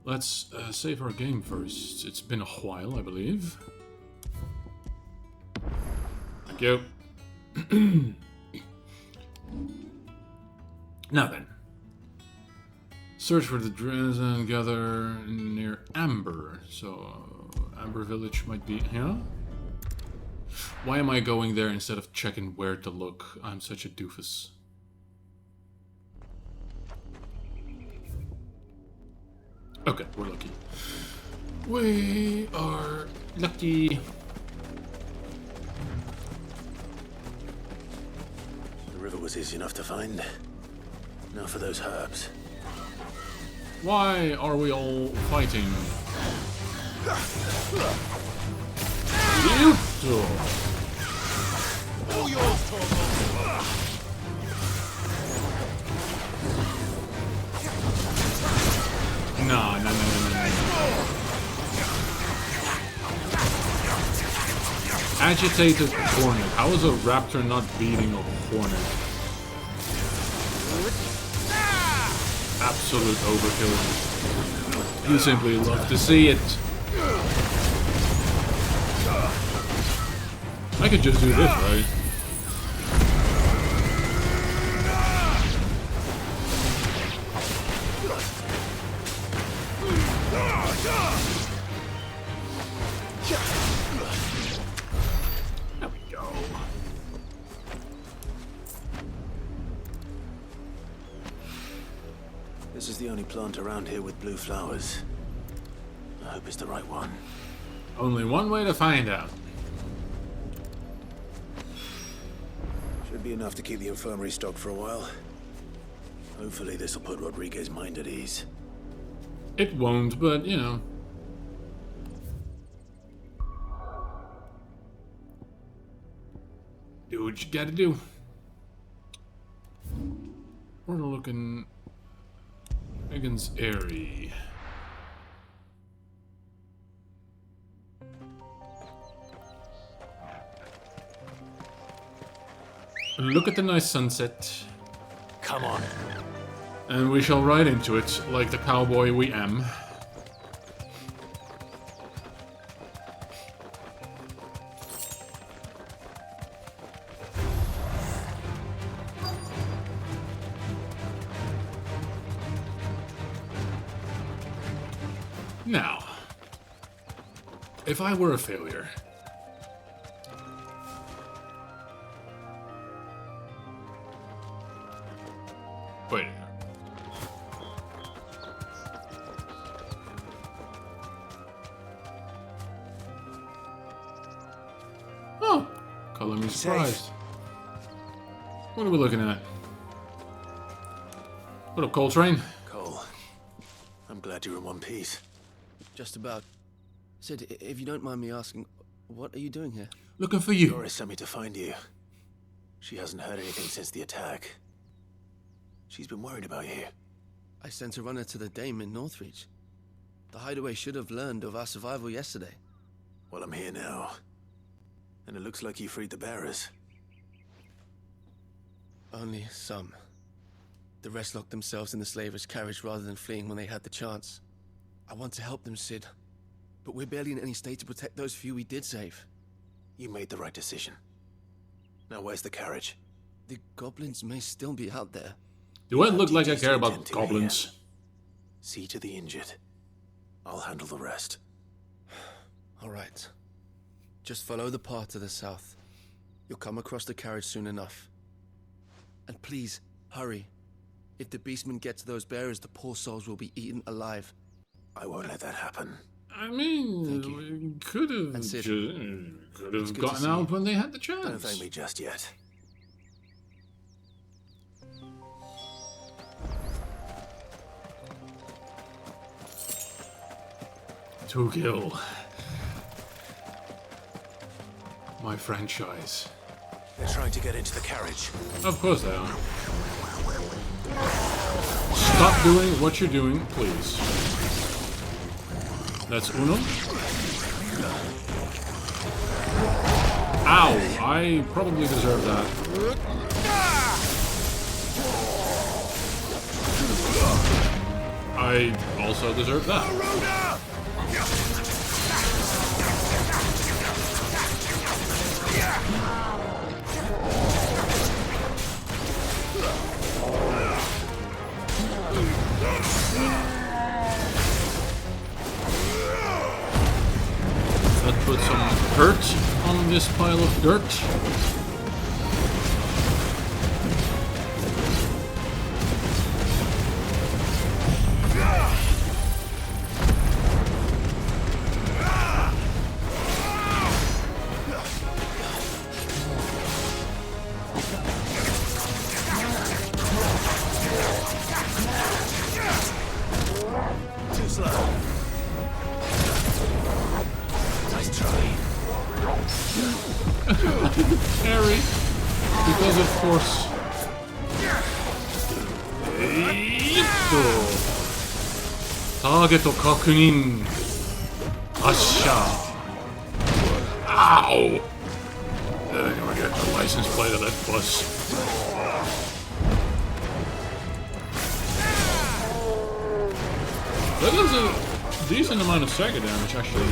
Let's save our game first. It's been a while, I believe. Thank you. Now then. Search for the dress and gather near Amber. So, Amber Village might be here. Why am I going there instead of checking where to look? I'm such a doofus. Okay, we're lucky. We are lucky. The river was easy enough to find. Now for those herbs. Why are we all fighting? Beautiful. All yours, Torvald. No. Agitated hornet. How is a raptor not beating a hornet? Absolute overkill. You simply love to see it. I could just do this, right? There we go. This is the only plant around here with blue flowers. I hope it's the right one. Only one way to find out. Should be enough to keep the infirmary stocked for a while. Hopefully this will put Rodriguez's mind at ease. It won't, but you know. Do what you gotta do. We're looking... Megan's Airy. Look at the nice sunset. Come on. And we shall ride into it like the cowboy we am. Now, if I were a failure, wait. Oh, color me surprised. What are we looking at? What up, Coltrane? Cole, I'm glad you're in one piece. Just about. Sid, if you don't mind me asking, what are you doing here? Looking for you. Doris sent me to find you. She hasn't heard anything since the attack. She's been worried about you. I sent a runner to the Dame in Northreach. The hideaway should have learned of our survival yesterday. Well, I'm here now. And it looks like you freed the bearers. Only some. The rest locked themselves in the slaver's carriage rather than fleeing when they had the chance. I want to help them, Sid. But we're barely in any state to protect those few we did save. You made the right decision. Now where's the carriage? The goblins may still be out there. Do I look like I care about goblins? See to the injured. I'll handle the rest. All right. Just follow the path to the south. You'll come across the carriage soon enough. And please, hurry. If the beastmen get to those bearers, the poor souls will be eaten alive. I won't let that happen. I mean, we could have gotten out when they had the chance. Don't thank me just yet. To kill. My franchise. They're trying to get into the carriage. Of course they are. Stop doing what you're doing, please. That's uno. Ow! I probably deserve that. I also deserve that. Let's put some dirt on this pile of dirt. Too slow. Nice try. Harry, because of course. Target を確認。発射。Ow! Anyway, get the license plate of that bus. That does a decent amount of stagger damage, actually.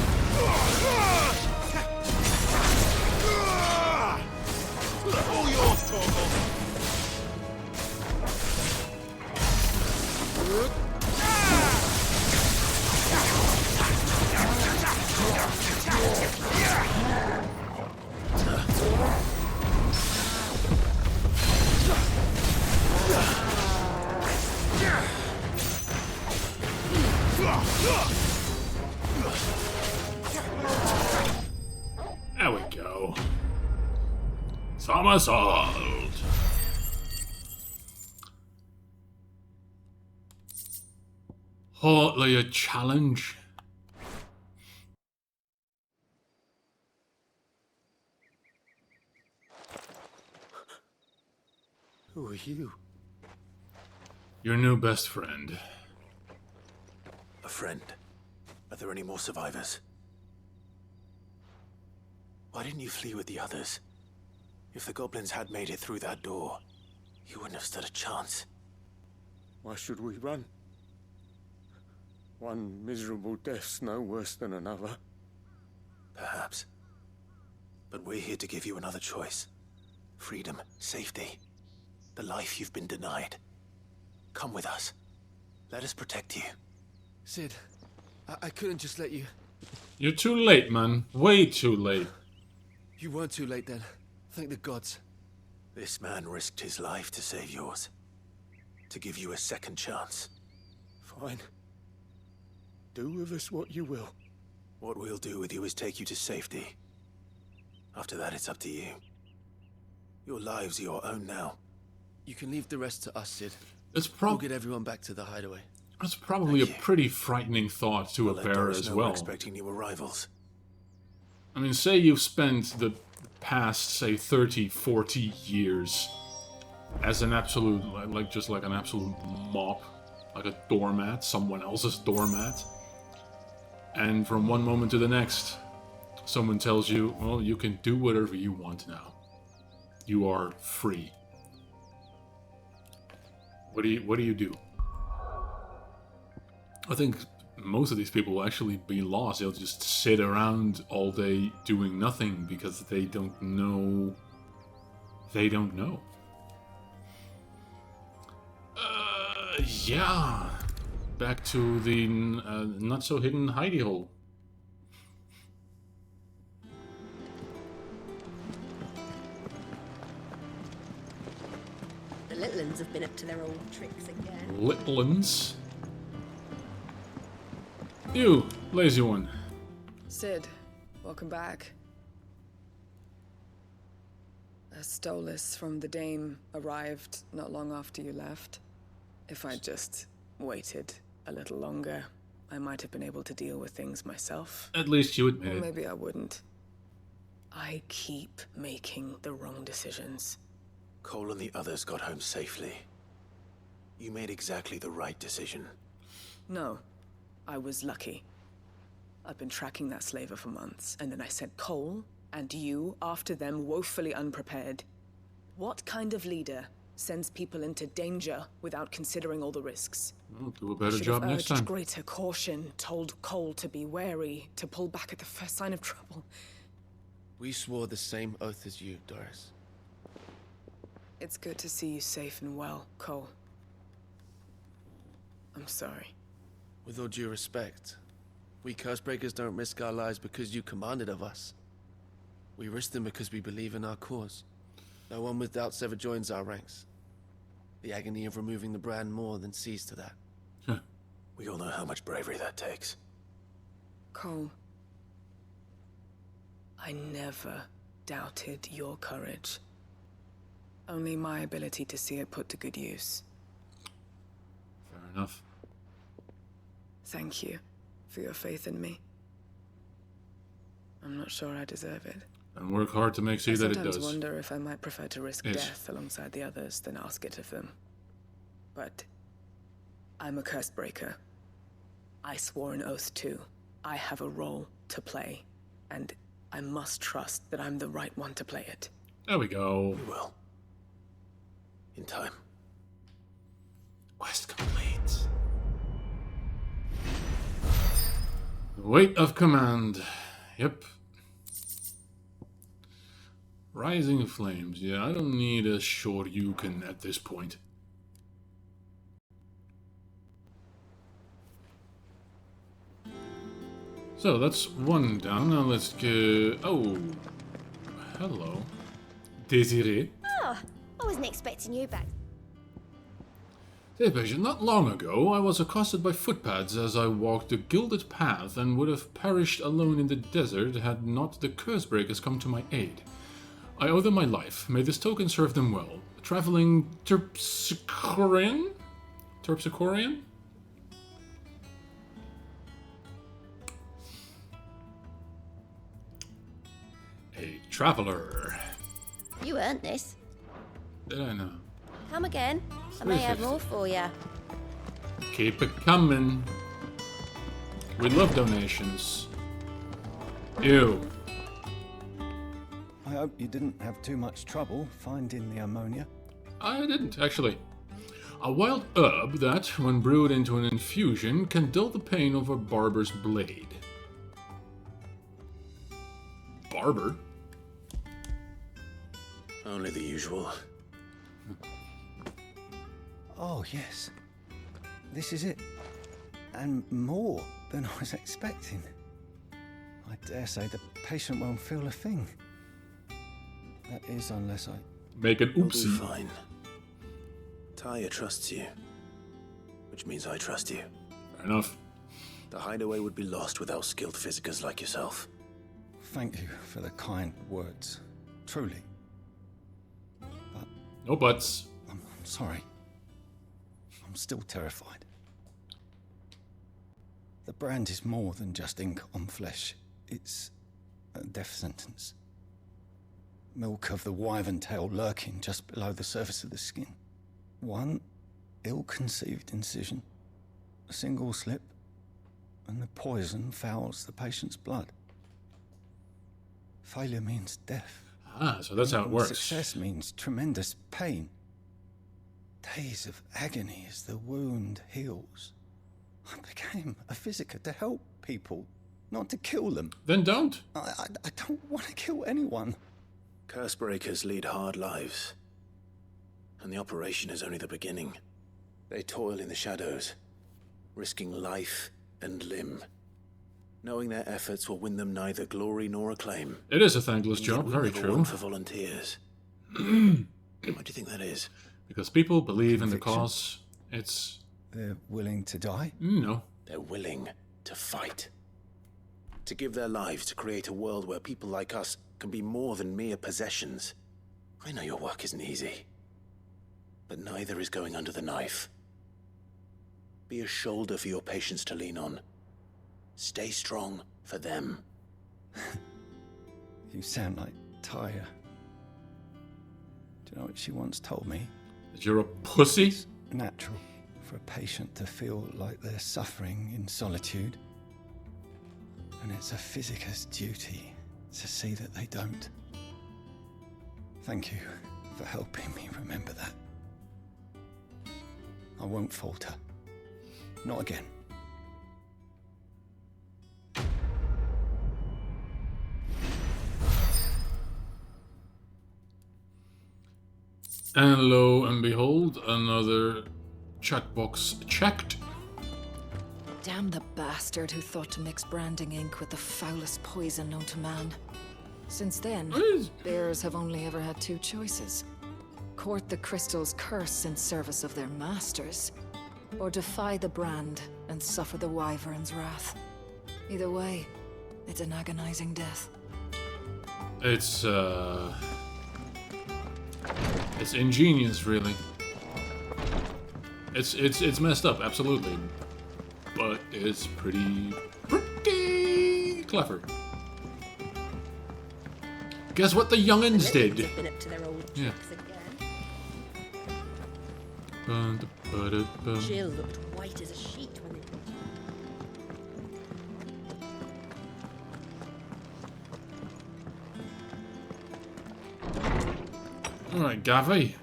All yours, Torgal. There we go. Somersault. Hardly a challenge. Who are you? Your new best friend. A friend? Are there any more survivors? Why didn't you flee with the others? If the goblins had made it through that door, you wouldn't have stood a chance. Why should we run? One miserable death's no worse than another. Perhaps. But we're here to give you another choice. Freedom, safety, the life you've been denied. Come with us. Let us protect you. Sid, I couldn't just let you... You're too late, man. Way too late. You weren't too late then. Thank the gods. This man risked his life to save yours. To give you a second chance. Fine. Do with us what you will. What we'll do with you is take you to safety. After that, it's up to you. Your lives are your own now. You can leave the rest to us, Sid. It's We'll get everyone back to the hideaway. That's probably a pretty frightening thought to a bear as well. We're expecting new arrivals. I mean, say you've spent the past, say, 30, 40 years as an absolute, just like an absolute mop, like a doormat, someone else's doormat. And from one moment to the next, someone tells you, well, you can do whatever you want now. You are free. What do you do? I think most of these people will actually be lost. They'll just sit around all day doing nothing because they don't know. They don't know. Yeah. Back to the not-so-hidden hidey hole. The little uns have been up to their old tricks again. Little uns? You, lazy one. Sid, welcome back. A Stolas from the Dame arrived not long after you left. If I'd just waited a little longer, I might have been able to deal with things myself. At least you admit Or it. maybe I wouldn't. I keep making the wrong decisions. Cole and the others got home safely. You made exactly the right decision. No, I was lucky. I've been tracking that slaver for months, and then I sent Cole and you after them, woefully unprepared. What kind of leader sends people into danger without considering all the risks? Well, do a better job next time. Greater caution, told Cole to be wary, to pull back at the first sign of trouble. We swore the same oath as you, Doris. It's good to see you safe and well, Cole. I'm sorry. With all due respect, we Cursebreakers don't risk our lives because you commanded of us. We risk them because we believe in our cause. No one with doubts ever joins our ranks. The agony of removing the brand more than sees to that. We all know how much bravery that takes. Cole, I never doubted your courage. Only my ability to see it put to good use. Fair enough. Thank you for your faith in me. I'm not sure I deserve it. And work hard to make sure that it does. I sometimes wonder if I might prefer to risk death alongside the others than ask it of them. But I'm a Cursebreaker. I swore an oath too. I have a role to play, and I must trust that I'm the right one to play it. There we go. You will. In time. Quest complete. Weight of command. Yep. Rising flames. Yeah, I don't need a Shoryuken at this point. So that's one down. Now let's go. Oh, hello, Desiree. Oh, I wasn't expecting you back. Hey, patient, not long ago, I was accosted by footpads as I walked the gilded path and would have perished alone in the desert had not the Cursebreakers come to my aid. I owe them my life. May this token serve them well. Traveling Terpsichorean? Terpsichorean? A traveler. You earned this. Did I know? Come again. I may have more for you. Keep it coming. We love donations. Ew. I hope you didn't have too much trouble finding the ammonia. I didn't, actually. A wild herb that, when brewed into an infusion, can dull the pain of a barber's blade. Barber? Only the usual. Oh, yes. This is it. And more than I was expecting. I dare say the patient won't feel a thing. That is, unless I... Make an You'll oopsie. do fine. Taya trusts you. Which means I trust you. Fair enough. The hideaway would be lost without skilled physicers like yourself. Thank you for the kind words. Truly. But... No buts. I'm sorry. I'm still terrified. The brand is more than just ink on flesh. It's a death sentence. Milk of the wyvern tail lurking just below the surface of the skin. One ill-conceived incision, a single slip, and the poison fouls the patient's blood. Failure means death. Ah, so that's how it works. Success means tremendous pain. Days of agony as the wound heals. I became a physiker to help people, not to kill them. Then don't. I don't want to kill anyone. Cursebreakers lead hard lives. And the operation is only the beginning. They toil in the shadows, risking life and limb, knowing their efforts will win them neither glory nor acclaim. It is a thankless job, very true. For volunteers. Why do you think that is? Because people believe in the cause. It's... They're willing to die? No. They're willing to fight. To give their lives to create a world where people like us can be more than mere possessions. I know your work isn't easy. But neither is going under the knife. Be a shoulder for your patients to lean on. Stay strong for them. You sound like Taya. Do you know what she once told me? That you're a pussy? natural for a patient to feel like they're suffering in solitude. And it's a physicist's duty to see that they don't. Thank you for helping me remember that. I won't falter. Not again. And lo and behold, another checkbox checked. Damn the bastard who thought to mix branding ink with the foulest poison known to man. Since then, bears have only ever had two choices. Court the crystal's curse in service of their masters, or defy the brand and suffer the wyvern's wrath. Either way, it's an agonizing death. It's ingenious, really. It's messed up, absolutely, but it's pretty clever. Guess what the young'uns did? Been up to their old Yeah. tricks Ba-da-ba-da-bum. Jill looked white as a sheet when they... Alright, Gavi.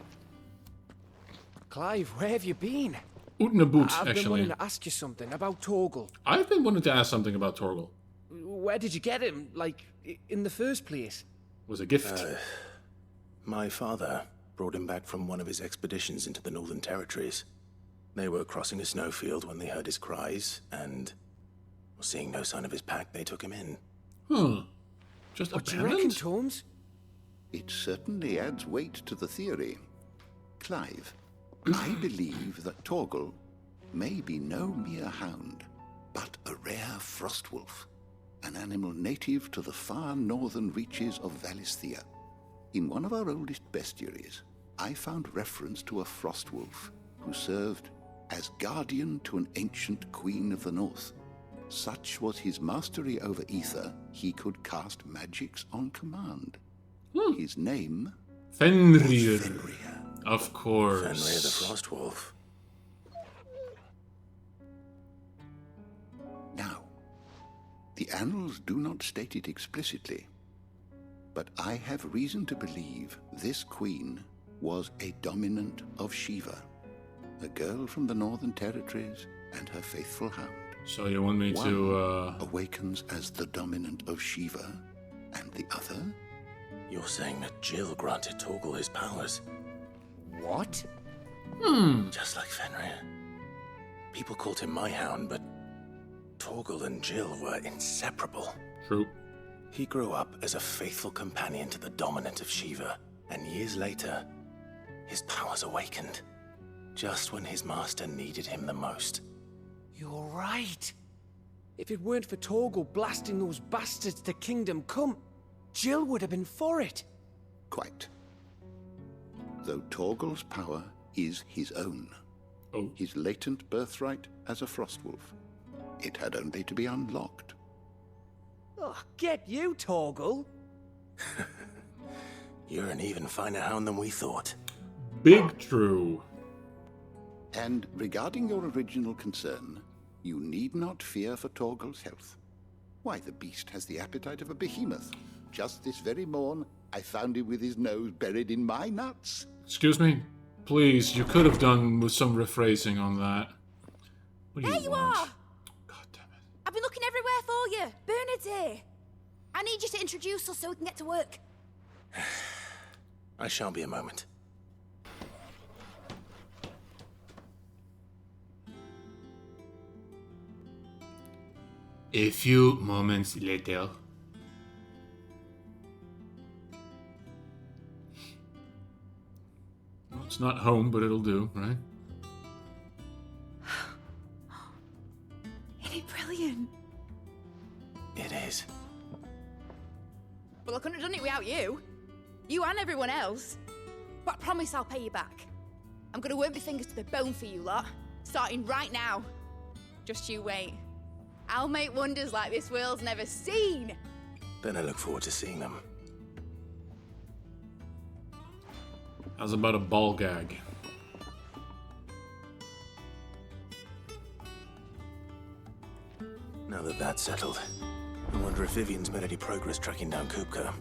Clive, where have you been? Utnaboot, I've been actually. wanting to ask you something about Torgal. I've been wanting to ask something about Torgal. Where did you get him? Like, in the first place? Was a gift. My father brought him back from one of his expeditions into the Northern Territories. They were crossing a snowfield when they heard his cries, and seeing no sign of his pack, they took him in. Huh. Just What do you reckon, abandoned? Tomes? It certainly adds weight to the theory. Clive, I believe that Torgal may be no mere hound, but a rare frostwolf, an animal native to the far northern reaches of Valisthea. In one of our oldest bestiaries, I found reference to a frostwolf who served as guardian to an ancient queen of the north. Such was his mastery over ether, he could cast magics on command. His name? Fenrir. Fenrir. Of course. Fenrir the Frostwolf. Now, the annals do not state it explicitly, but I have reason to believe this queen was a dominant of Shiva, a girl from the Northern Territories and her faithful hound. So you want me to, awakens as the dominant of Shiva, and the other? You're saying that Jill granted Torgal his powers? What? Just like Fenrir. People called him my hound, but Torgal and Jill were inseparable. True. He grew up as a faithful companion to the dominant of Shiva, and years later, his powers awakened, just when his master needed him the most. You're right. If it weren't for Torgal blasting those bastards to Kingdom Come, Jill would have been for it. Quite. Though Torgal's power is his own. His latent birthright as a Frostwolf. It had only to be unlocked. Oh, get you, Torgal. You're an even finer hound than we thought. Big true. And regarding your original concern, you need not fear for Torgal's health. Why, the beast has the appetite of a behemoth. Just this very morn, I found him with his nose buried in my nuts. Excuse me? Please, you could have done with some rephrasing on that. What do There you you want? are! I've been looking everywhere for you. Bernard's here. I need you to introduce us so we can get to work. I shall be a moment. A few moments later. Well, it's not home, but it'll do, right? Isn't it brilliant? It is. Well, I couldn't have done it without you. You and everyone else. But I promise I'll pay you back. I'm gonna work my fingers to the bone for you lot, starting right now. Just you wait. I'll make wonders like this world's never seen. Then I look forward to seeing them. How's about a ball gag? Now that that's settled, I wonder if Vivian's made any progress tracking down Kupka.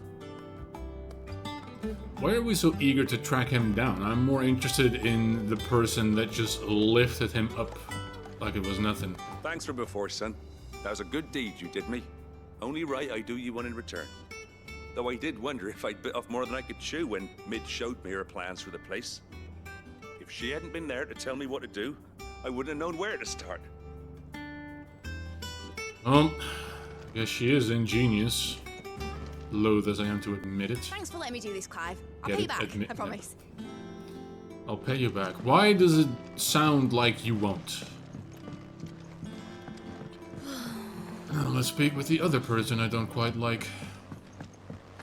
Why are we so eager to track him down? I'm more interested in the person that just lifted him up like it was nothing. Thanks for before, son. That was a good deed you did me. Only right I do you one in return. Though I did wonder if I'd bit off more than I could chew when Mid showed me her plans for the place. If she hadn't been there to tell me what to do, I wouldn't have known where to start. Guess she is ingenious. Loath as I am to admit it. Thanks for letting me do this, Clive. I'll pay you back, I promise. I'll pay you back. Why does it sound like you won't? Now let's speak with the other person I don't quite like.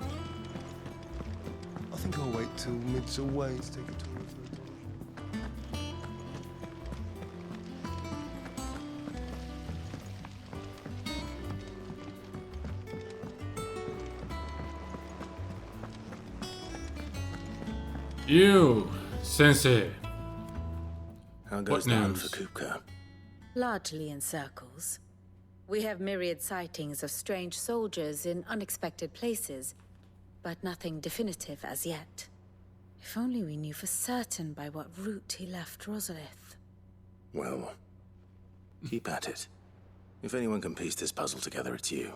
I think I'll wait till Mid's away to take a tour of the You, Sensei. How goes down for Kupka? Largely in circles. We have myriad sightings of strange soldiers in unexpected places, but nothing definitive as yet. If only we knew for certain by what route he left Rosalith. Well, keep at it. If anyone can piece this puzzle together, it's you.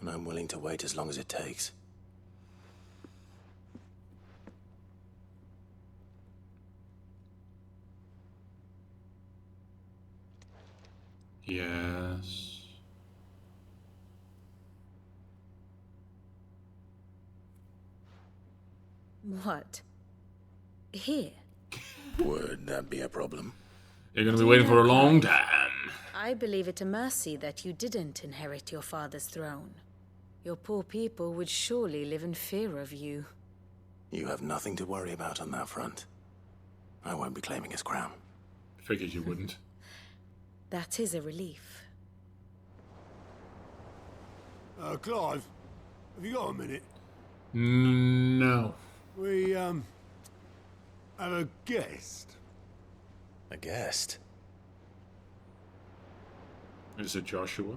And I'm willing to wait as long as it takes. Yes. What? Here? Would that be a problem? You're gonna be waiting for a long time. I believe it a mercy that you didn't inherit your father's throne. Your poor people would surely live in fear of you. You have nothing to worry about on that front. I won't be claiming his crown. Figured you wouldn't. That is a relief. Clive, have you got a minute? No. We, have a guest. A guest? Is it Joshua?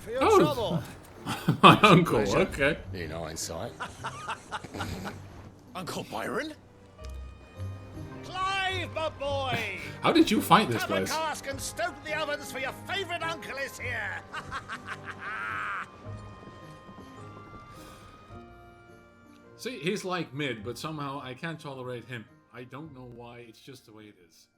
For your trouble. My uncle, Pleasure. okay. In hindsight. Uncle Byron? Clive, my boy! How did you find this Have a place? cask and stoke the ovens for your favourite uncle is here! See, he's like Mid, but somehow I can't tolerate him. I don't know why, it's just the way it is.